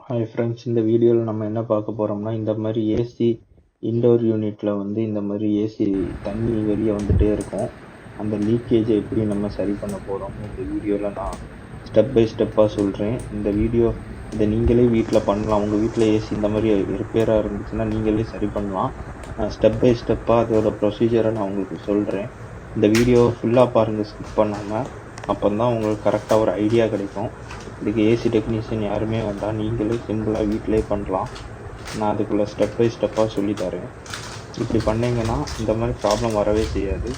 Hi friends, இந்த வீடியோவில் நம்ம என்ன பார்க்க போகிறோம்னா, இந்த மாதிரி ஏசி இன்டோர் யூனிட்டில் வந்து இந்த மாதிரி ஏசி தண்ணி வெளியே வந்துட்டே இருக்கும். அந்த லீக்கேஜை எப்படி நம்ம சரி பண்ண போகிறோம்னு இந்த வீடியோவில் நான் ஸ்டெப் பை ஸ்டெப்பாக சொல்கிறேன். இதை நீங்களே வீட்டில் பண்ணலாம். உங்கள் வீட்டில் ஏசி இந்த மாதிரி ரிப்பேராக இருந்துச்சுன்னா நீங்களே சரி பண்ணலாம். ஸ்டெப் பை ஸ்டெப்பாக அதோட ப்ரொசீஜரை நான் உங்களுக்கு சொல்கிறேன். இந்த வீடியோ ஃபுல்லாக பாருங்கள், ஸ்கிப் பண்ணாமல். அப்போ தான் உங்களுக்கு கரெக்டாக ஒரு ஐடியா கிடைக்கும். இதுக்கு ஏசி டெக்னீஷியன் யாருமே வேண்டாம், நீங்களே சிம்பிளாக வீட்டிலே பண்ணலாம். நான் அதுக்குள்ளே ஸ்டெப் பை ஸ்டெப்பாக சொல்லித்தரேன். இப்படி பண்ணிங்கன்னா இந்த மாதிரி ப்ராப்ளம் வரவே செய்யாது.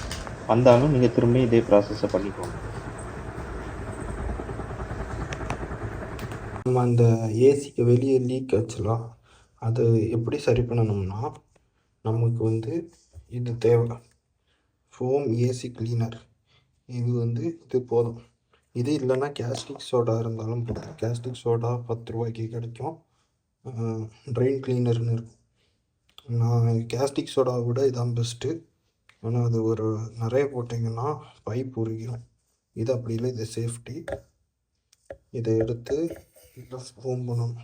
வந்தாலும் நீங்கள் திரும்ப இதே ப்ராசஸை பண்ணிக்கோங்க. நம்ம அந்த ஏசிக்கு வெளியே லீக் ஆச்சுலாம், அது எப்படி சரி பண்ணணும்னா, நமக்கு வந்து இது தேவை. ஃபோம் ஏசி கிளீனர், இது போதும். இது இல்லைன்னா கேஸ்டிக் சோடா இருந்தாலும் போதும். கேஸ்டிக் சோடா 10 ரூபாய்க்கு கிடைக்கும். ட்ரெயின் கிளீனர்னு இருக்கும். நான் கேஸ்டிக் சோடாவை விட இதான் பெஸ்ட்டு. ஆனால் அது நிறைய போட்டிங்கன்னா பைப் உருகிடும். இது அப்படி இல்லை, இது சேஃப்டி. இதை எடுத்து இதை ஃபோம் பண்ணணும்.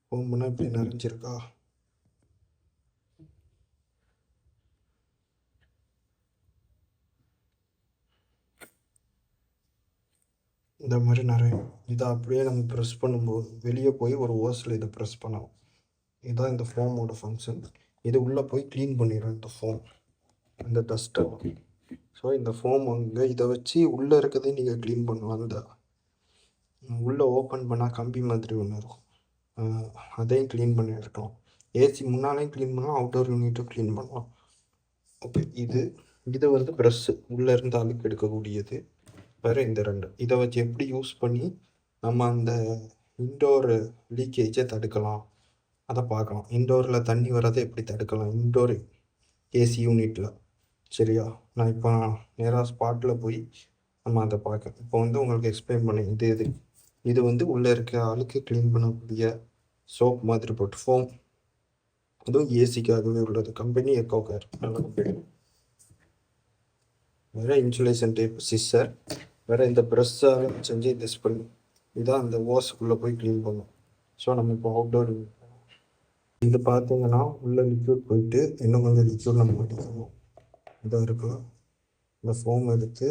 ஃபோம் பண்ணால் இப்படி நிறைஞ்சிருக்கா, இந்த மாதிரி நிறைய. இதை அப்படியே நம்ம ப்ரெஸ் பண்ணும்போது வெளியே போய் ஒரு ஓஸில் இதை ப்ரெஸ் பண்ணணும். இதுதான் இந்த ஃபோமோட ஃபங்க்ஷன். இது உள்ளே போய் க்ளீன் பண்ணிடும் இந்த ஃபோம், இந்த டஸ்ட்டை. ஸோ இந்த ஃபோம் இதை வச்சு உள்ளே இருக்கிறதே நீங்கள் க்ளீன் பண்ணலாம். அந்த உள்ளே ஓப்பன் பண்ணால் கம்பி மாதிரி ஒன்று இருக்கும், அதையும் க்ளீன் பண்ணி எடுக்கலாம். ஏசி முன்னாலேயும் க்ளீன் பண்ணலாம், அவுட்டோர் யூனிட்டும் க்ளீன் பண்ணலாம். ஓகே, இது ப்ரெஷ்ஷு உள்ளே இருந்து அழுக்கு எடுக்கக்கூடியது. வேறு இந்த 2 இதை வச்சு எப்படி யூஸ் பண்ணி நம்ம அந்த இன்டோர் லீக்கேஜை தடுக்கலாம் அதை பார்க்கலாம். இன்டோரில் தண்ணி வராதை எப்படி தடுக்கலாம் இன்டோர் ஏசி யூனிட்டில். சரியா, நான் இப்போ நேராக ஸ்பாட்டில் போய் நம்ம அதை பார்க்க இப்போ உங்களுக்கு எக்ஸ்பிளைன் பண்ணேன். இது உள்ளே இருக்க அழுக்கு க்ளீன் பண்ணக்கூடிய சோப் மாதிரி போட்டு ஃபோம். அதுவும் ஏசிக்காகவே உள்ளது. கம்பெனி எக்கோகேர், நல்ல கம்பெனி. வேறு இன்சுலேஷன் டேப், சிஸ்ஸர், வேறு இந்த ப்ரெஷ்ஷாக செஞ்சு டெஸ்ட் பண்ணி இதான் அந்த ஓஸுக்குள்ளே போய் க்ளீன் பண்ணும். ஸோ நம்ம இப்போ அவுட்டோர் இது பார்த்தீங்கன்னா உள்ளே லிக்யூட் போயிட்டு இன்னும் கொஞ்சம் லிக்யூட் நம்ம அடிக்கணும். இதாக இருக்கலாம். இந்த ஃபோம் எடுத்து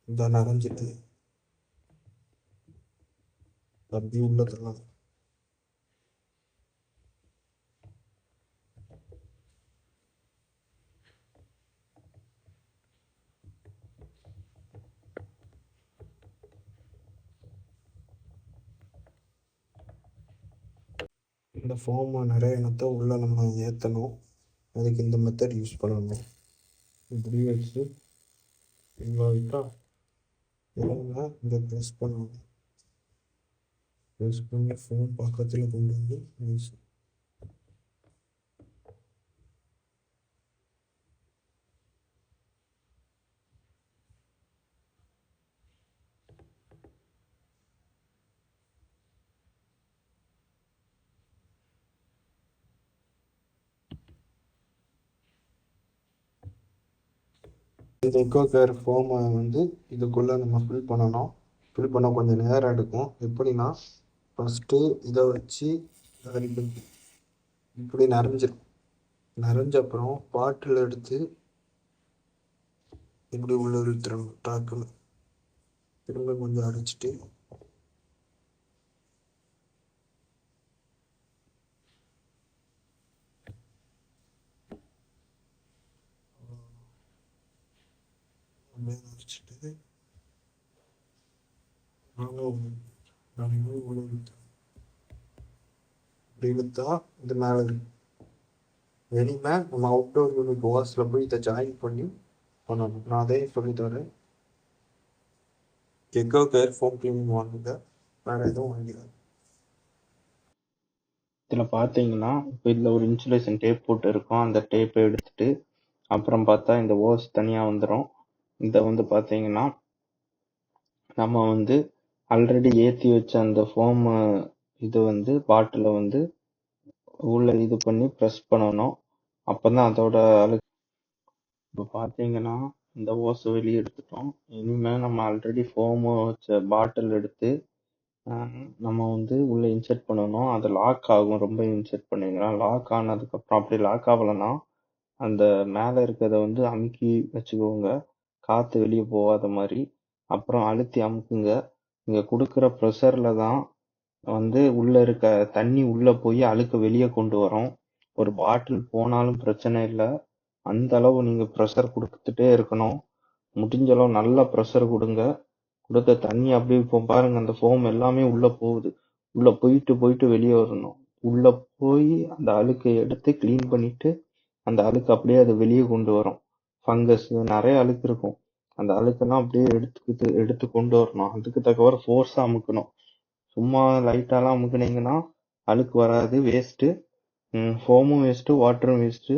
இதை நிறைஞ்சிட்டு அப்படி உள்ளதெல்லாம் இந்த ஃபோமை நிறைய இனத்தை உள்ளே நம்ம ஏற்றணும். அதுக்கு இந்த மெத்தட் யூஸ் பண்ணணும். இப்படி வச்சு இவ்வளோ இந்த ப்ரெஸ் பண்ணணும். ப்ரெஸ் பண்ணி ஃபோன் பக்கத்தில் கொண்டு வந்து யூஸ். இந்த எக்கோகேர் ஃபோமை இதுக்குள்ளே நம்ம ஃபில் பண்ணணும். ஃபில் பண்ண கொஞ்சம் நேரம் எடுக்கும். எப்படின்னா, ஃபஸ்ட்டு இதை வச்சு இப்படி நிறைஞ்சிடும். நிறைஞ்ச அப்புறம் பாட்டில் எடுத்து இப்படி உள்ள இழுத்துறணும். டாக்கில் திரும்ப கொஞ்சம் அடிச்சுட்டு அடிச்சுட்டு இப்படி இழுத்தா இது மேலே இருக்கு. இனிமே நம்ம அவுட்டோர் யூனிட் வாஸில் போய் இதை ஜாயின் பண்ணி பண்ணணும். நான் அதே சொல்லித்தரேன். எக்கோகேர் ஃபோம் கிளீனிங் வாங்குங்க, வேறு எதுவும் வாங்கிடாது. இதில் பார்த்தீங்கன்னா இப்போ இதில் ஒரு இன்சுலேஷன் டேப் போட்டு இருக்கும். அந்த டேப்பை எடுத்துட்டு அப்புறம் பார்த்தா இந்த ஓஸ் தனியாக வந்துடும். இதை பார்த்தீங்கன்னா நம்ம ஆல்ரெடி ஏற்றி வச்ச அந்த ஃபோம் இது பாட்டில் உள்ள இது பண்ணி ப்ரெஸ் பண்ணணும். அப்போ தான் அதோட அழுக்கு. இப்போ பார்த்தீங்கன்னா இந்த ஓஸை வெளியே எடுத்துட்டோம். இனிமேல் நம்ம ஆல்ரெடி ஃபோமு வச்ச பாட்டில் எடுத்து நம்ம வந்து உள்ளே இன்சர்ட் பண்ணணும். அது லாக் ஆகும். ரொம்ப இன்சர்ட் பண்ணிங்கன்னா லாக் ஆனதுக்கப்புறம் அப்படி லாக் ஆகலைன்னா அந்த மேலே இருக்கிறத வந்து அமுக்கி வச்சுக்கோங்க, காற்று வெளியே போகாத மாதிரி. அப்புறம் அழுத்தி அமுக்குங்க. நீங்கள் கொடுக்குற ப்ரெஷரில் தான் வந்து உள்ளே இருக்க தண்ணி உள்ளே போய் அழுக்க வெளியே கொண்டு வரும். ஒரு பாட்டில் போனாலும் பிரச்சனை இல்லை. அந்த அளவு நீங்கள் ப்ரெஷர் கொடுத்துட்டே இருக்கணும். முடிஞ்ச அளவு நல்லா ப்ரெஷர் கொடுங்க. கொடுத்த தண்ணி அப்படியே இப்போ பாருங்க, அந்த ஃபோம் எல்லாமே உள்ள போகுது. உள்ள போயிட்டு போயிட்டு வெளியே வரணும். உள்ள போய் அந்த அழுக்கை எடுத்து க்ளீன் பண்ணிட்டு அந்த அழுக்கு அப்படியே அது வெளியே கொண்டு வரும். ஃபங்கஸ் நிறைய அழுக்கு இருக்கும். அந்த அழுக்கெல்லாம் அப்படியே எடுத்து கொண்டு வரணும். அதுக்கு தக்கவாறு ஃபோர்ஸாக அமுக்கணும். சும்மா லைட்டாலாம் அமுக்குனீங்கன்னா அழுக்கு வராது, வேஸ்ட்டு. ஃபோமும் வேஸ்ட்டு, வாட்டரும் வேஸ்ட்டு.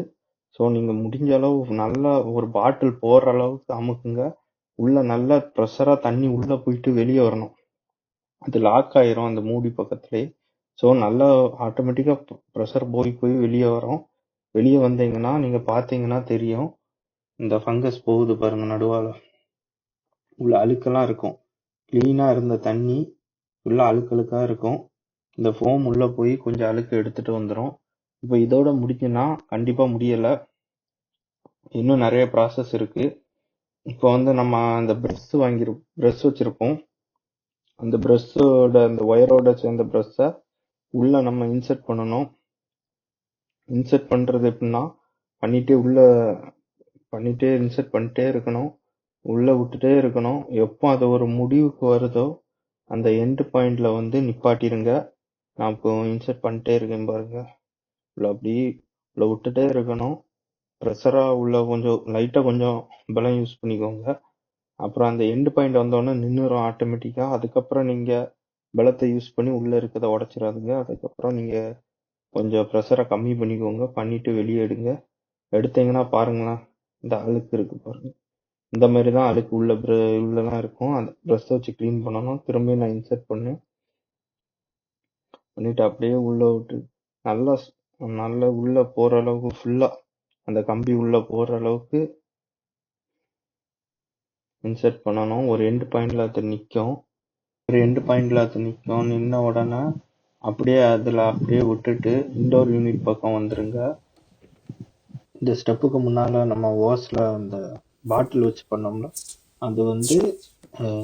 ஸோ நீங்கள் முடிஞ்ச அளவு நல்லா ஒரு பாட்டில் போடுற அளவுக்கு அமுக்குங்க. உள்ள நல்லா ப்ரெஷராக தண்ணி உள்ளே போயிட்டு வெளியே வரணும். அது லாக் ஆயிரும் அந்த மூடி பக்கத்துலேயே. ஸோ நல்லா ஆட்டோமேட்டிக்காக ப்ரெஷர் போய் போய் வெளியே வரும். வெளியே வந்தீங்கன்னா நீங்கள் பார்த்தீங்கன்னா தெரியும், இந்த ஃபங்கஸ் போகுது பாருங்க நடுவால். உள்ள அழுக்கெல்லாம் இருக்கும். க்ளீனாக இருந்த தண்ணி உள்ள அழுக்கழுக்காக இருக்கும். இந்த ஃபோம் உள்ளே போய் கொஞ்சம் அழுக்கு எடுத்துகிட்டு வந்துடும். இப்போ இதோட முடிஞ்சுன்னா கண்டிப்பாக முடியலை, இன்னும் நிறைய ப்ராசஸ் இருக்குது. இப்போ வந்து நம்ம அந்த ப்ரெஷ் வச்சுருப்போம். அந்த ப்ரெஷ்ஷோட அந்த ஒயரோட சேர்ந்த ப்ரெஷ்ஷை உள்ளே நம்ம இன்சர்ட் பண்ணணும். இன்சர்ட் பண்ணுறது எப்படின்னா பண்ணிட்டே இன்சர்ட் பண்ணிட்டே இருக்கணும். உள்ளே விட்டுட்டே இருக்கணும். எப்போ அது ஒரு முடிவுக்கு வருதோ அந்த எண்டு பாயிண்டில் வந்து நிப்பாட்டிடுங்க. நான் இப்போ இன்சர்ட் பண்ணிட்டே இருக்கேன் பாருங்க. உள்ள விட்டுட்டே இருக்கணும். ப்ரெஷராக உள்ள கொஞ்சம் லைட்டாக கொஞ்சம் பலம் யூஸ் பண்ணிக்கோங்க. அப்புறம் அந்த எண்டு பாயிண்ட் வந்தோடனே நின்றுடும் ஆட்டோமேட்டிக்காக. அதுக்கப்புறம் நீங்கள் பலத்தை யூஸ் பண்ணி உள்ளே இருக்கிறத உடச்சிடாதுங்க. அதுக்கப்புறம் நீங்கள் கொஞ்சம் ப்ரெஷரை கம்மி பண்ணிக்கோங்க. பண்ணிவிட்டு வெளியே எடுங்க. எடுத்தீங்கன்னா பாருங்களேன், இந்த அழுக்கு இருக்குது பாருங்க. இந்த மாதிரி தான் அழுக்கு உள்ளலாம் இருக்கும். அந்த ப்ரெஷ்ஷை வச்சு க்ளீன் பண்ணணும். திரும்பி நான் இன்சர்ட் பண்ணிவிட்டு அப்படியே உள்ளே விட்டு நல்லா நல்லா உள்ளே போகிற அளவுக்கு ஃபுல்லாக அந்த கம்பி உள்ளே போகிற அளவுக்கு இன்சர்ட் பண்ணணும். ஒரு எண்டு பாயிண்டில் அது நிற்கும். நின்ன உடனே அப்படியே அதில் அப்படியே விட்டுட்டு இன்டோர் யூனிட் பக்கம் வந்துடுங்க. இந்த ஸ்டெப்புக்கு முன்னால் நம்ம ஓஸில் அந்த பாட்டில் வச்சு பண்ணோம்ல, அது வந்து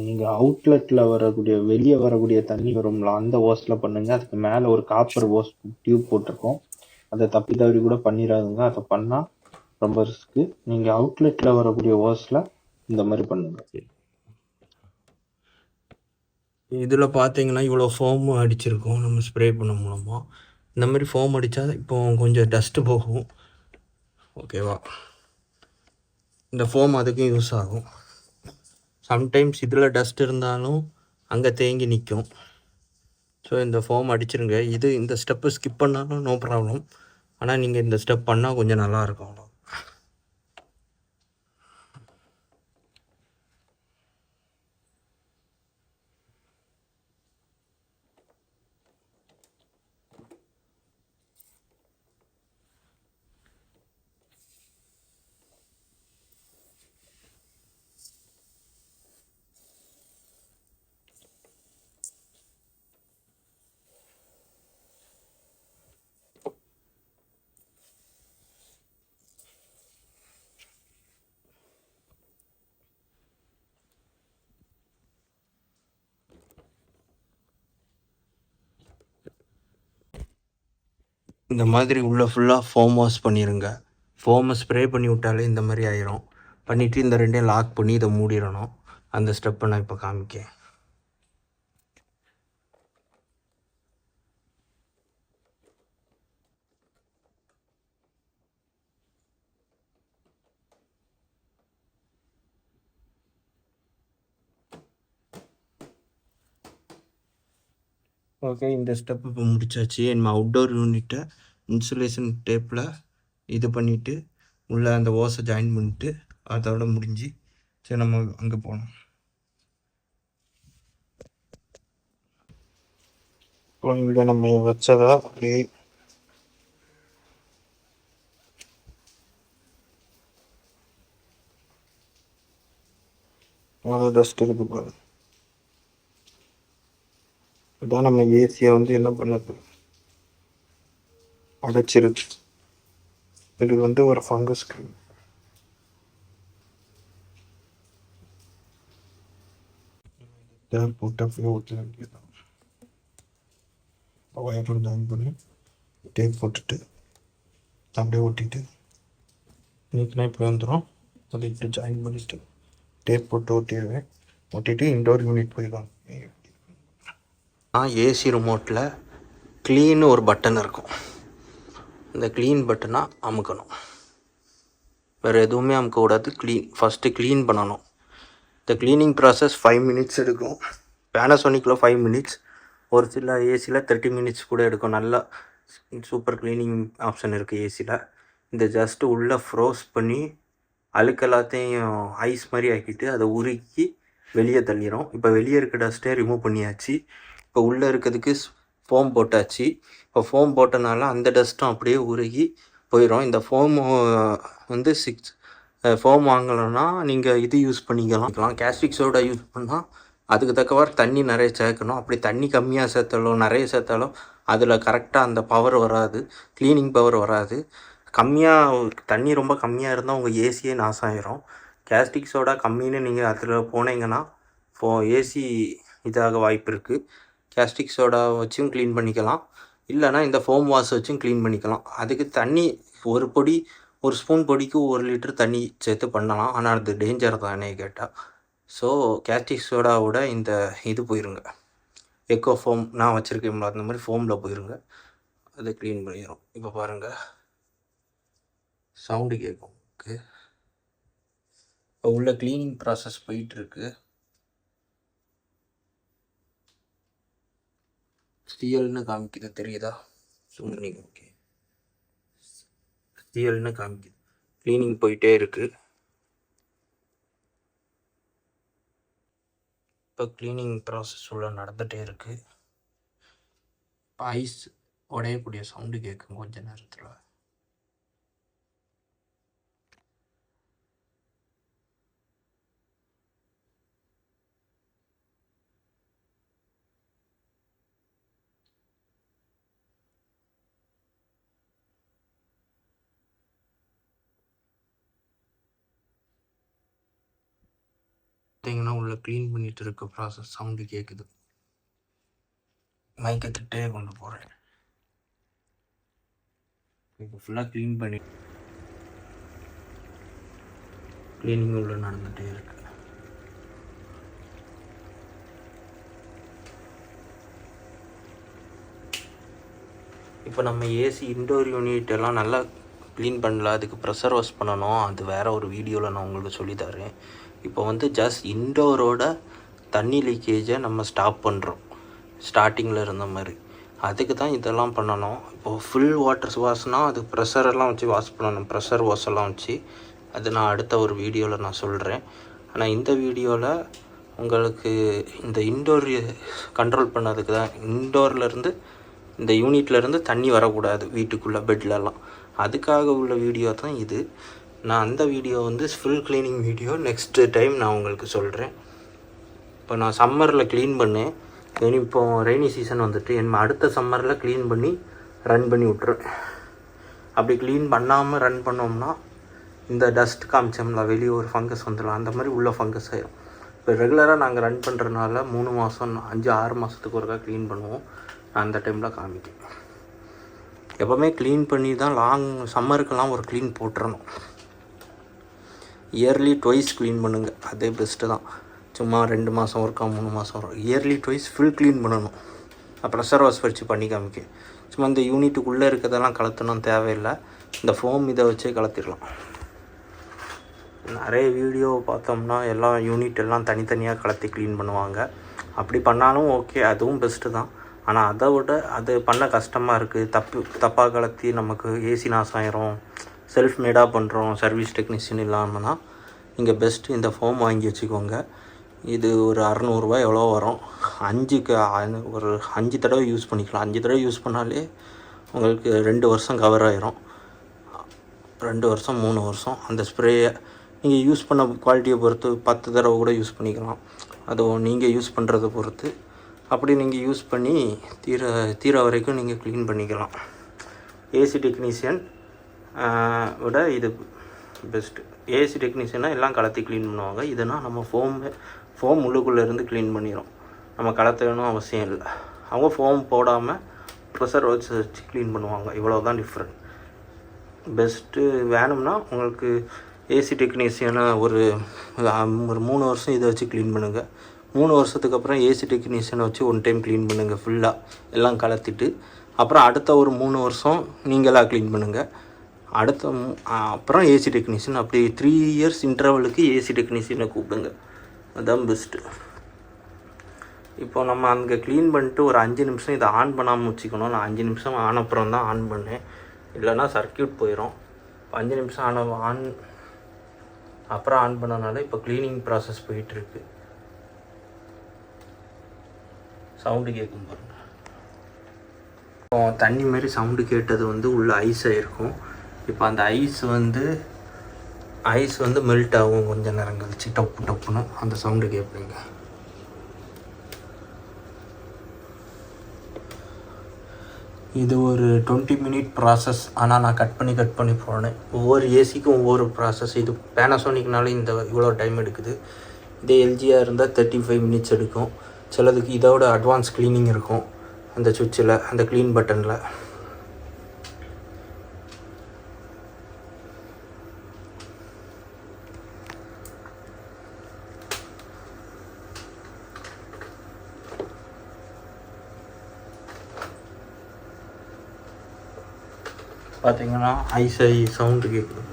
நீங்கள் அவுட்லெட்டில் வெளியே வரக்கூடிய தண்ணி வரும்ல, அந்த ஓஸில் பண்ணுங்கள். அதுக்கு மேலே ஒரு காப்பர் ஓஸ் டியூப் போட்டிருக்கோம். அதை தப்பி தவறி கூட பண்ணிடாதுங்க. அதை பண்ணால் ரொம்ப ரிஸ்க்கு. நீங்கள் அவுட்லெட்டில் வரக்கூடிய ஓஸில் இந்த மாதிரி பண்ணுங்க. இதில் பார்த்தீங்கன்னா இவ்வளோ ஃபோம் அடிச்சிருக்கோம் நம்ம ஸ்ப்ரே பண்ண மூலமாக. இந்த மாதிரி ஃபோம் அடித்தா இப்போ கொஞ்சம் டஸ்ட்டு போகும். ஓகேவா? இந்த ஃபோம் அதுக்கும் யூஸ் ஆகும். சம்டைம்ஸ் இதில் டஸ்ட் இருந்தாலும் அங்கே தேங்கி நிற்கும். ஸோ இந்த ஃபோம் அடிச்சிருங்க. இந்த ஸ்டெப்பு ஸ்கிப் பண்ணாலும் நோ ப்ராப்ளம். ஆனால் நீங்கள் இந்த ஸ்டெப் பண்ணால் கொஞ்சம் நல்லாயிருக்கும். அவ்வளோ இந்த மாதிரி உள்ள ஃபுல்லாக ஃபோம் வாஷ் பண்ணிடுங்க. ஃபோமை ஸ்ப்ரே பண்ணி விட்டாலே இந்த மாதிரி ஆயிரும். பண்ணிவிட்டு இந்த ரெண்டையும் லாக் பண்ணி இதை மூடிடணும். அந்த ஸ்டெப்பை நான் இப்போ காமிக்கேன். ஓகே, இந்த ஸ்டெப் இப்போ முடிச்சாச்சு. நம்ம அவுட்டோர் யூனிட்டை இன்சுலேஷன் டேப்பில் இது பண்ணிவிட்டு உள்ளே அந்த ஓஸை ஜாயின் பண்ணிட்டு அதோட முடிஞ்சு. சரி, நம்ம அங்கே போனோம். இங்கே நம்ம வச்சதா அப்படியே டஸ்ட் இருக்கு பாரு. இதான் நம்ம ஏசியை வந்து என்ன பண்ணுது, அடைச்சிருது. இது வந்து ஒரு ஃபங்கஸ் கிரீம். போட்டு அப்படியே ஊற்ற வேண்டியதுதான். ஒயரோட ஜாயின் பண்ணி டேப் போட்டுட்டு அப்படியே ஒட்டிட்டு நீக்கினா இப்போ வந்துடும். அதை இட்டு ஜாயின் பண்ணிவிட்டு டேப் போட்டு ஒட்டிடுவேன். ஒட்டிட்டு இன்டோர் யூனிட் போயிடுவாங்க. ஏசி ரிமோட்டில் க்ளீன்னு ஒரு பட்டன் இருக்கும். இந்த க்ளீன் பட்டனை அமுக்கணும். வேறு எதுவுமே அமுக்கக்கூடாது. ஃபஸ்ட்டு க்ளீன் பண்ணணும். இந்த க்ளீனிங் ப்ராசஸ் 5 மினிட்ஸ் எடுக்கும். பேனாசோனிக்கில் 5 மினிட்ஸ், ஒரு சில ஏசியில் 30 மினிட்ஸ் கூட எடுக்கும். நல்லா சூப்பர் க்ளீனிங் ஆப்ஷன் இருக்குது ஏசியில். இந்த ஜஸ்ட்டு உள்ளே ஃப்ரோஸ் பண்ணி அழுக்கு எல்லாத்தையும் ஐஸ் மாதிரி ஆக்கிட்டு அதை உருக்கி வெளியே தள்ளிடும். இப்போ வெளியே இருக்க டஸ்ட்டே ரிமூவ் பண்ணியாச்சு. இப்போ உள்ளே இருக்கிறதுக்கு ஃபோம் போட்டாச்சு. இப்போ ஃபோம் போட்டனால அந்த டஸ்ட்டும் அப்படியே உருகி போயிடும். இந்த ஃபோம் வந்து ஃபோம் வாங்கலைன்னா நீங்கள் இது யூஸ் பண்ணிக்கலாம். கேஸ்டிக் சோடா யூஸ் பண்ணால் அதுக்கு தக்கவாறு தண்ணி நிறைய சேர்க்கணும். அப்படி தண்ணி கம்மியாக சேர்த்தாலும் நிறைய சேர்த்தாலும் அதில் கரெக்டாக அந்த பவர் வராது, க்ளீனிங் பவர் வராது. தண்ணி ரொம்ப கம்மியாக இருந்தால் உங்கள் ஏசியே நாசம் ஆயிரும். கேஸ்டிக் சோடா கம்மின்னு நீங்கள் அதில் போனீங்கன்னா ஏசி இதாக வாய்ப்பு இருக்குது. கேஸ்டிக் சோடா வச்சும் க்ளீன் பண்ணிக்கலாம், இல்லைனா இந்த ஃபோம் வாஷ் வச்சும் க்ளீன் பண்ணிக்கலாம். அதுக்கு தண்ணி ஒரு ஸ்பூன் பொடிக்கு 1 லிட்டர் தண்ணி சேர்த்து பண்ணலாம். ஆனால் அது டேஞ்சர் தானே கேட்டால். ஸோ கேஸ்டிக் சோடாவோட இந்த இது போயிருங்க, எக்கோ ஃபோம் நான் வச்சுருக்கேன் அந்த மாதிரி ஃபோமில் போயிருங்க, அதை க்ளீன் பண்ணிடும். இப்போ பாருங்கள், சவுண்டு கேட்கும். ஓகே, இப்போ உள்ள க்ளீனிங் ப்ராசஸ் போயிட்டுருக்கு. ஸ்டீல்னு காமிக்குது, தெரியுதா? சும்மா ஓகே, ஸ்டீல்னு காமிக்குது. க்ளீனிங் போயிட்டே இருக்குது. இப்போ க்ளீனிங் ப்ராசஸ் உள்ள நடந்துகிட்டே இருக்குது. இப்போ ஐஸ் உடையக்கூடிய சவுண்டு கேட்கும் கொஞ்ச நேரத்தில். பார்த்தீங்கன்னா உள்ள க்ளீன் பண்ணிட்டு இருக்க ப்ராசஸ் சவுண்டு கேட்குது. மயக்கத்திட்டே கொண்டு போகிறேன். இப்போ ஃபுல்லாக க்ளீனிங் உள்ள நடந்துகிட்டே இருக்கு. இப்போ நம்ம ஏசி இன்டோர் யூனிட் எல்லாம் நல்லா க்ளீன் பண்ணல, அதுக்கு ப்ரெஷர் வாஷ் பண்ணணும். அது வேறு ஒரு வீடியோவில் நான் உங்களுக்கு சொல்லித்தரேன். இப்போ வந்து ஜஸ்ட் இன்டோரோட தண்ணி லீக்கேஜை நம்ம ஸ்டாப் பண்ணுறோம், ஸ்டார்டிங்கில் இருந்த மாதிரி. அதுக்கு தான் இதெல்லாம் பண்ணணும். இப்போது ஃபுல் வாட்டர் வாஷ்னால் அது ப்ரெஷரெல்லாம் வச்சு வாஷ் பண்ணணும், ப்ரெஷர் வாஷ் எல்லாம் வச்சு. அது நான் அடுத்த ஒரு வீடியோவில் நான் சொல்கிறேன். ஆனால் இந்த வீடியோவில் உங்களுக்கு இந்த இன்டோர் கண்ட்ரோல் பண்ணதுக்கு தான், இன்டோர்லேருந்து இந்த யூனிட்லேருந்து தண்ணி வரக்கூடாது வீட்டுக்குள்ளே பெட்லலாம், அதுக்காக உள்ள வீடியோ தான் இது. நான் அந்த வீடியோ வந்து full cleaning video next time நான் உங்களுக்கு சொல்கிறேன். இப்போ நான் சம்மரில் க்ளீன் பண்ணேன். இப்போ ரெய்னி சீசன் வந்துட்டு அடுத்த சம்மரில் க்ளீன் பண்ணி ரன் பண்ணி விட்ருவேன். அப்படி க்ளீன் பண்ணாமல் ரன் பண்ணோம்னா இந்த டஸ்ட் காமிச்சோம்ல வெளியே ஒரு ஃபங்கஸ் வந்துடும், அந்த மாதிரி உள்ள ஃபங்கஸ் ஆகிடும். இப்போ ரெகுலராக நாங்கள் ரன் பண்ணுறதுனால 3 மாதம் 5-6 மாதத்துக்கு ஒருக்கா க்ளீன் பண்ணுவோம். நான் அந்த டைமில் காமிக்கேன். எப்போவுமே க்ளீன் பண்ணி தான் சம்மருக்கெல்லாம் ஒரு க்ளீன் போட்டுறணும். இயர்லி ட்வைஸ் க்ளீன் பண்ணுங்கள், அதே பெஸ்ட்டு தான். சும்மா 2 மாதம் ஒருக்கா 3 மாதம் வரும். இயர்லி ட்வைஸ் ஃபுல் க்ளீன் பண்ணணும். ப்ரெஷர் வாஷ் வச்சு பண்ணி காமிக்க. சும்மா இந்த யூனிட்டுக்குள்ளே இருக்கிறதெல்லாம் கலத்தணும் தேவையில்லை, இந்த ஃபோம் இதை வச்சே கலத்திடலாம். நிறைய வீடியோ பார்த்தோம்னா எல்லாம் யூனிட் எல்லாம் தனித்தனியாக கலத்தி க்ளீன் பண்ணுவாங்க. அப்படி பண்ணாலும் ஓகே, அதுவும் பெஸ்ட்டு தான். ஆனால் அதை விட அது பண்ண கஷ்டமாக இருக்குது. தப்பாக கலத்தி நமக்கு ஏசி நாசம் ஆயிரும், செல்ஃப் மேடாக பண்ணுறோம், சர்வீஸ் டெக்னீஷியன் இல்லாமல் தான். இங்கே பெஸ்ட்டு இந்த ஃபோம் வாங்கி வச்சுக்கோங்க. இது ஒரு 600 ரூபா எவ்வளோ வரும். 5 தடவை யூஸ் பண்ணிக்கலாம். 5 தடவை யூஸ் பண்ணாலே உங்களுக்கு 2 வருஷம் கவர் ஆயிரும். 2 வருஷம் 3 வருஷம். அந்த ஸ்ப்ரேயை நீங்கள் யூஸ் பண்ண குவாலிட்டியை பொறுத்து 10 தடவை கூட யூஸ் பண்ணிக்கலாம். அதுவும் நீங்கள் யூஸ் பண்ணுறதை பொறுத்து. அப்படி நீங்கள் யூஸ் பண்ணி தீர வரைக்கும் நீங்கள் க்ளீன் பண்ணிக்கலாம். ஏசி டெக்னீஷியன் விட இது பெஸ்ட்டு. ஏசி டெக்னீஷியனாக எல்லாம் கலத்தி க்ளீன் பண்ணுவாங்க. இதுனா நம்ம ஃபோம் உள்ளுக்குள்ளேருந்து க்ளீன் பண்ணிடும். நம்ம கலத்தணும் அவசியம் இல்லை. அவங்க ஃபோம் போடாமல் ப்ரெஷர் வச்சு க்ளீன் பண்ணுவாங்க. இவ்வளோ தான் டிஃப்ரெண்ட். பெஸ்ட்டு வேணும்னா உங்களுக்கு ஏசி டெக்னீஷியனை ஒரு 3 வருஷம் இதை வச்சு க்ளீன் பண்ணுங்கள். 3 வருஷத்துக்கு அப்புறம் ஏசி டெக்னீஷியனை வச்சு ஒன் டைம் க்ளீன் பண்ணுங்கள் ஃபுல்லாக எல்லாம் கலத்திட்டு. அப்புறம் அடுத்த ஒரு 3 வருஷம் நீங்களாக க்ளீன் பண்ணுங்கள். அப்புறம் ஏசி டெக்னீஷியன். அப்படி 3 இயர்ஸ் இன்டர்வலுக்கு ஏசி டெக்னீஷியனை கூப்பிடுங்க. அதுதான் பெஸ்ட்டு. இப்போ நம்ம அங்கே க்ளீன் பண்ணிட்டு ஒரு 5 நிமிஷம் இதை ஆன் பண்ணாமல் வச்சுக்கணும். நான் 5 நிமிஷம் ஆன அப்புறம் தான் ஆன் பண்ணேன், இல்லைன்னா சர்க்கியூட் போயிடும். 5 நிமிஷம் அப்புறம் ஆன் பண்ணனால இப்போ க்ளீனிங் ப்ராசஸ் போயிட்டுருக்கு. சவுண்டு கேட்கும் பாருங்கள். இப்போ தண்ணி மாதிரி சவுண்டு கேட்டது உள்ள ஐஸ் ஆகிருக்கும். இப்போ அந்த ஐஸ் மெல்ட் ஆகும் கொஞ்சம் நேரம் கழிச்சு, டப்பு டப்புன்னு அந்த சவுண்டு கேட்பீங்க. இது ஒரு 20 மினிட் ப்ராசஸ். ஆனால் நான் கட் பண்ணி போனேன். ஒவ்வொரு ஏசிக்கும் ஒவ்வொரு ப்ராசஸ். இது பேனாசோனிக்னால இவ்வளோ டைம் எடுக்குது. இதே எல்ஜியாக இருந்தால் 35 மினிட்ஸ் எடுக்கும். சிலதுக்கு இதோட அட்வான்ஸ் க்ளீனிங் இருக்கும் அந்த சுவிட்சில், அந்த க்ளீன் பட்டனில். பார்த்தீங்கன்னா ஐஸ் சவுண்டு கேட்குது.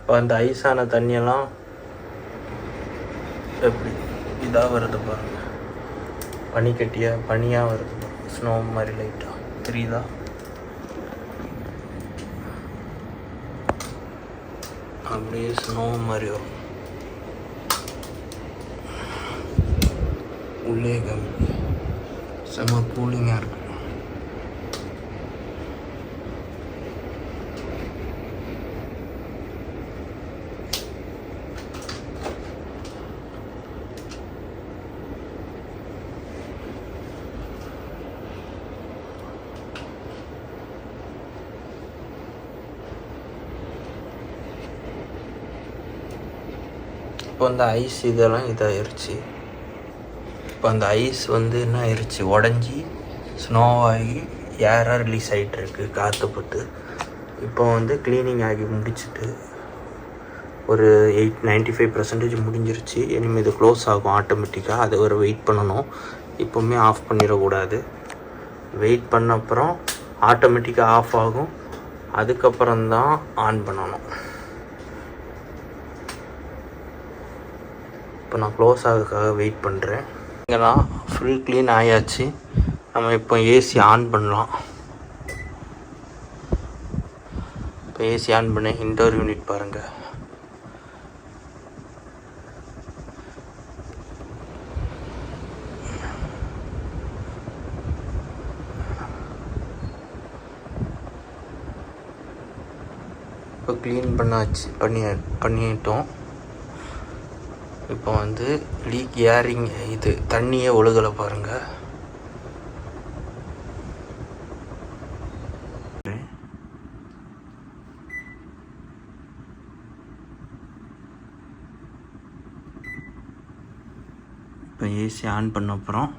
இப்போ அந்த ஐஸான தண்ணியெல்லாம் எப்படி இதாக வருது பாருங்கள். பனியாக வருது பாருங்கள். ஸ்னோ மாதிரி லைட்டாக தெரியுதா? அப்படியே ஸ்னோ மாதிரி வரும். உள்ளே செம்ம கூலிங்காக இருக்குது. இப்போ அந்த ஐஸ் இதெல்லாம் இதாகிருச்சு. இப்போ அந்த ஐஸ் என்ன ஆயிடுச்சு, உடஞ்சி ஸ்னோவாகி ஏராக ரிலீஸ் ஆகிட்டுருக்கு காற்றுப்பட்டு. இப்போ க்ளீனிங் ஆகி முடிச்சுட்டு ஒரு 95% முடிஞ்சிருச்சு. இனிமேல் இது க்ளோஸ் ஆகும் ஆட்டோமேட்டிக்காக. அது ஒரு வெயிட் பண்ணணும். இப்போவுமே ஆஃப் பண்ணிடக்கூடாது. வெயிட் பண்ண அப்புறம் ஆட்டோமேட்டிக்காக ஆஃப் ஆகும். அதுக்கப்புறம்தான் ஆன் பண்ணணும். இப்போ நான் க்ளோஸ் ஆகிறதுக்காக வெயிட் பண்ணுறேன். இங்கெல்லாம் ஃபுல் க்ளீன் ஆயாச்சு. நம்ம இப்போ ஏசி ஆன் பண்ணலாம். இப்போ ஏசி ஆன் பண்ண இன்டோர் யூனிட் பாருங்கள். இப்போ க்ளீன் பண்ணிட்டோம். இப்போ லீக் ஏரிங் இது தண்ணியே ஒழுகலை பாருங்கள். இப்போ ஏசி ஆன் பண்ண அப்புறம்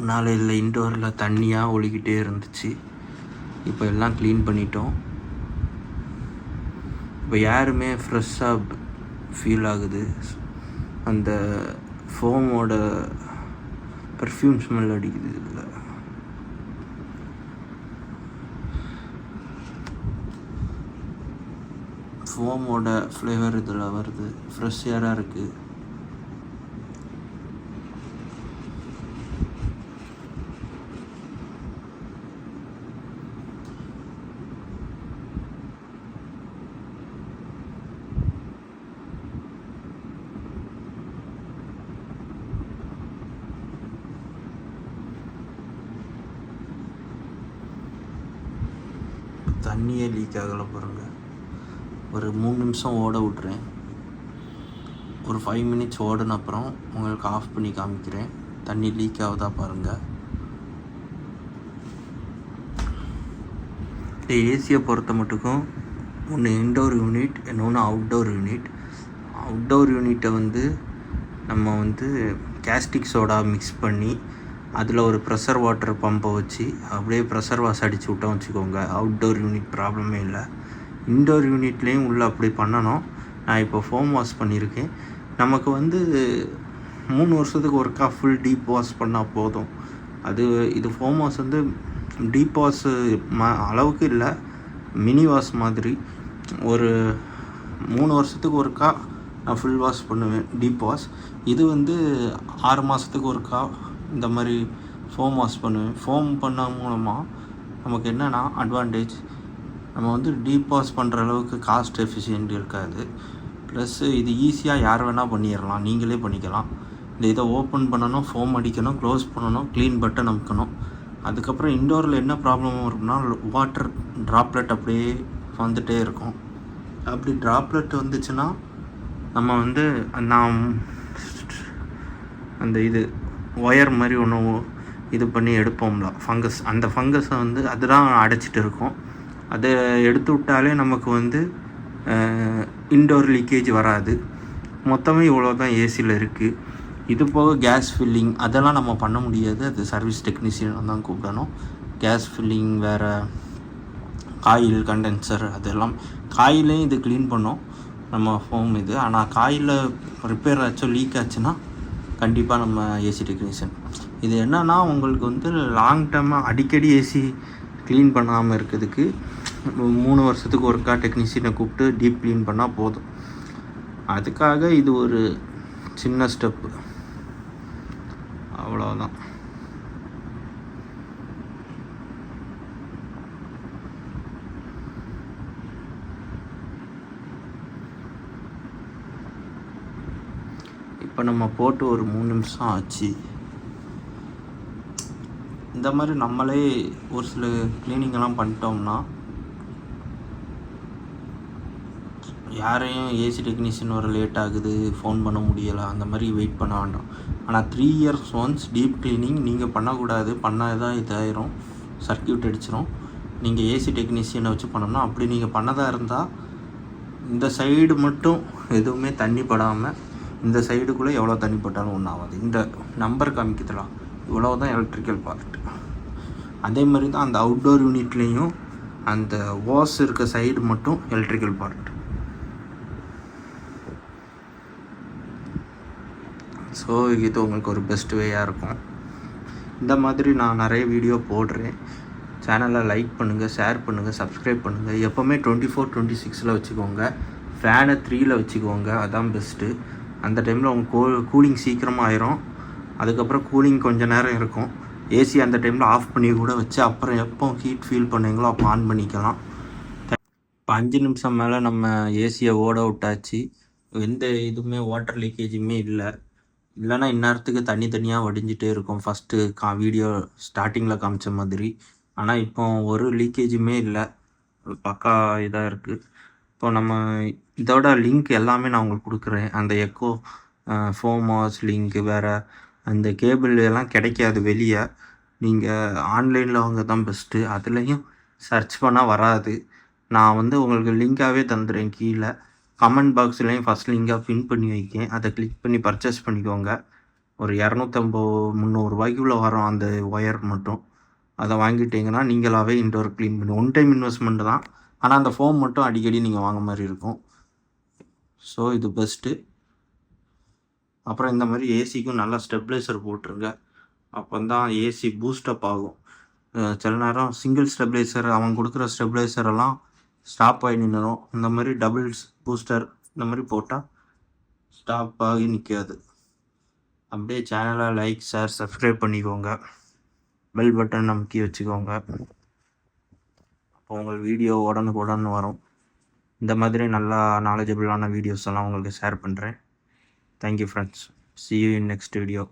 நாளையில் இன்டோரில் தண்ணியாக ஒழுகிட்டே இருந்துச்சு. இப்போ எல்லாம் க்ளீன் பண்ணிட்டோம். இப்போ யாருமே ஃப்ரெஷ்ஷாக ஃபீல் ஆகுது. அந்த ஃபோமோட பர்ஃப்யூம் ஸ்மெல் அடிக்குது. இதில் ஃபோமோட ஃப்ளேவர் இதில் வருது. ஃப்ரெஷ் ஏராக இருக்குது. தண்ணியே லீக் ஆகலை பாருங்கள். ஒரு 3 நிமிஷம் ஓட விட்றேன். ஒரு 5 மினிட்ஸ் ஓடின அப்புறம் உங்களுக்கு ஆஃப் பண்ணி காமிக்கிறேன். தண்ணி லீக் ஆகுதா பாருங்கள். இந்த ஏசியை பொறுத்த மட்டுக்கும் ஒன்று இன்டோர் யூனிட், இன்னொன்று அவுட்டோர் யூனிட். அவுட்டோர் யூனிட்டை வந்து நம்ம வந்து கேஸ்டிக் சோடா மிக்ஸ் பண்ணி அதில் ஒரு ப்ரெஷர் வாட்டர் பம்பை வச்சு அப்படியே ப்ரெஷர் வாஷ் அடித்து விட்டோம் வச்சுக்கோங்க, அவுட்டோர் யூனிட் ப்ராப்ளமே இல்லை. இன்டோர் யூனிட்லேயும் உள்ளே அப்படி பண்ணணும். நான் இப்போ ஃபோம் வாஷ் பண்ணியிருக்கேன். நமக்கு வந்து 3 வருஷத்துக்கு ஒருக்கா ஃபுல் டீப் வாஷ் பண்ணால் போதும். இது ஃபோம் வாஷ் வந்து டீப் வாஷ் அளவுக்கு இல்லை, மினி வாஷ் மாதிரி. ஒரு 3 வருஷத்துக்கு ஒருக்கா நான் ஃபுல் வாஷ் பண்ணுவேன் டீப் வாஷ். இது வந்து 6 மாதத்துக்கு ஒருக்கா இந்த மாதிரி ஃபோம் வாஷ் பண்ணுவேன். ஃபோம் பண்ண மூலமாக நமக்கு என்னென்னா அட்வான்டேஜ், நம்ம வந்து டீப் வாஷ் பண்ணுற அளவுக்கு காஸ்ட் எஃபிஷியன்ட் இருக்காது. ப்ளஸ்ஸு இது ஈஸியாக யார் வேணால் பண்ணிடலாம், நீங்களே பண்ணிக்கலாம். இந்த இதை ஓப்பன் பண்ணணும், ஃபோம் அடிக்கணும், க்ளோஸ் பண்ணணும், க்ளீன் பட்டன் அமுக்கணும். அதுக்கப்புறம் இன்டோரில் என்ன ப்ராப்ளம் இருக்குன்னா வாட்டர் ட்ராப்லெட் அப்படியே வந்துகிட்டே இருக்கும். அப்படி ட்ராப்லெட் வந்துச்சுன்னா நம்ம வந்து நான் அந்த இது ஒயர் மாதிரி ஒன்று இது பண்ணி எடுப்போம்ல ஃபங்கஸ், அந்த ஃபங்கஸை வந்து அதுதான் அடைச்சிட்டு இருக்கும். அதை எடுத்து விட்டாலே நமக்கு வந்து இன்டோர் லீக்கேஜ் வராது. மொத்தமே இவ்வளோ தான் ஏசியில் இருக்குது. இது போக கேஸ் ஃபில்லிங் அதெல்லாம் நம்ம பண்ண முடியாது, அது சர்வீஸ் டெக்னீஷியனை தான் கூப்பிடணும். கேஸ் ஃபில்லிங் வேறு, காயில் கண்டென்சர் அதெல்லாம். காயிலையும் இது க்ளீன் பண்ணோம் நம்ம ஃபோம் இது. ஆனால் காயில் ரிப்பேர் ஆச்சோ லீக் ஆச்சுன்னா கண்டிப்பாக நம்ம ஏசி டெக்னீஷியன். இது என்னன்னா உங்களுக்கு வந்து லாங் டேர்மாக அடிக்கடி ஏசி க்ளீன் பண்ணாமல் இருக்கிறதுக்கு 3 வருஷத்துக்கு ஒருக்கா டெக்னீஷியனை கூப்பிட்டு டீப் க்ளீன் பண்ணால் போதும். அதுக்காக இது ஒரு சின்ன ஸ்டெப்பு, அவ்வளோதான். இப்போ நம்ம போட்டு ஒரு 3 நிமிஷம் ஆச்சு. இந்த மாதிரி நம்மளே ஒரு சில க்ளீனிங்கெல்லாம் பண்ணிட்டோம்னா யாரையும் ஏசி டெக்னீஷியன் வர லேட் ஆகுது, ஃபோன் பண்ண முடியலை, அந்த மாதிரி வெயிட் பண்ண வேண்டாம். ஆனால் 3 இயர்ஸ் ஒன்ஸ் டீப் க்ளீனிங் நீங்கள் பண்ணக்கூடாது. பண்ணால் தான் இதாயிரும், சர்க்கியூட் அடிச்சிடும். நீங்கள் ஏசி டெக்னீஷியனை வச்சு பண்ணோம்னா, அப்படி நீங்கள் பண்ணதாக இருந்தால் இந்த சைடு மட்டும் எதுவுமே தண்ணி படாமல், இந்த சைடுக்குள்ளே எவ்வளோ தண்ணி பட்டாலும் ஒன்றும் ஆகாது. இந்த நம்பர் காமிக்கிறதுலாம் இவ்வளோ தான் எலக்ட்ரிக்கல் பார்ட். அதே மாதிரி தான் அந்த அவுட்டோர் யூனிட்லேயும் அந்த வாஷ் இருக்க சைடு மட்டும் எலக்ட்ரிக்கல் பார்ட். ஸோ இது உங்களுக்கு ஒரு பெஸ்ட் வேயாக இருக்கும். இந்த மாதிரி நான் நிறைய வீடியோ போடுறேன். சேனலை லைக் பண்ணுங்கள், ஷேர் பண்ணுங்கள், சப்ஸ்கிரைப் பண்ணுங்கள். எப்போவுமே 24-26 வச்சுக்கோங்க. ஃபேனை 3 வச்சுக்கோங்க, அதான் பெஸ்ட்டு. அந்த டைமில் உங்கள் கூலிங் சீக்கிரமாக ஆயிரும். அதுக்கப்புறம் கூலிங் கொஞ்சம் நேரம் இருக்கும். ஏசி அந்த டைமில் ஆஃப் பண்ணி கூட வச்சு அப்புறம் எப்போ ஹீட் ஃபீல் பண்ணீங்களோ அப்போ ஆன் பண்ணிக்கலாம். இப்போ 5 நிமிஷம் மேலே நம்ம ஏசியை ஓட விட்டாச்சு. எந்த இதுவுமே வாட்டர் லீக்கேஜுமே இல்லை. இல்லைன்னா இந்நேரத்துக்கு தனியாக வடிஞ்சிட்டே இருக்கும், ஃபஸ்ட்டு வீடியோ ஸ்டார்டிங்கில் காமிச்ச மாதிரி. ஆனால் இப்போ ஒரு லீக்கேஜுமே இல்லை, பக்கா இதாக இருக்குது. இப்போ நம்ம இதோட லிங்க் எல்லாமே நான் உங்களுக்கு கொடுக்குறேன். அந்த எக்கோ ஃபோம் வாஷ் லிங்க்கு வேறு, அந்த கேபிள் எல்லாம் கிடைக்காது வெளியே. நீங்கள் ஆன்லைனில் வாங்க தான் பெஸ்ட்டு. அதுலேயும் சர்ச் பண்ணால் வராது. நான் வந்து உங்களுக்கு லிங்காகவே தந்துடுறேன். கீழே கமெண்ட் பாக்ஸ்லேயும் ஃபஸ்ட் லிங்காக பின் பண்ணி வைக்கேன். அதை கிளிக் பண்ணி பர்ச்சேஸ் பண்ணிக்கோங்க. ஒரு 250-300 ரூபாய்க்குள்ளே வரும் அந்த ஒயர் மட்டும். அதை வாங்கிட்டீங்கன்னா நீங்களாகவே இன்டோர் க்ளீன் பண்ணி, ஒன் டைம் இன்வெஸ்ட்மெண்ட் தான். ஆனால் அந்த ஃபோம் மட்டும் அடிக்கடி நீங்கள் வாங்க மாதிரி இருக்கும். ஸோ இது பெஸ்ட்டு. அப்புறம் இந்த மாதிரி ஏசிக்கும் நல்லா ஸ்டெபிளைசர் போட்டுருங்க. அப்போ தான் ஏசி பூஸ்டப் ஆகும். சில நேரம் சிங்கிள் ஸ்டெபிளைசர் அவன் கொடுக்குற ஸ்டெபிளைசரெல்லாம் ஸ்டாப் ஆகி நின்றுடும். இந்த மாதிரி டபுள்ஸ் பூஸ்டர் இந்த மாதிரி போட்டால் ஸ்டாப் ஆகி நிற்காது. அப்படியே சேனலை லைக், ஷேர், சப்ஸ்கிரைப் பண்ணிக்கோங்க. பெல் பட்டன் அமுக்கி வச்சுக்கோங்க. அப்போ உங்கள் வீடியோ உடனுக்குடன் வரும். இந்த மாதிரி நல்லா நாலேஜபிளான வீடியோஸ் எல்லாம் உங்களுக்கு ஷேர் பண்ணுறேன். Thank you friends. See you in next video.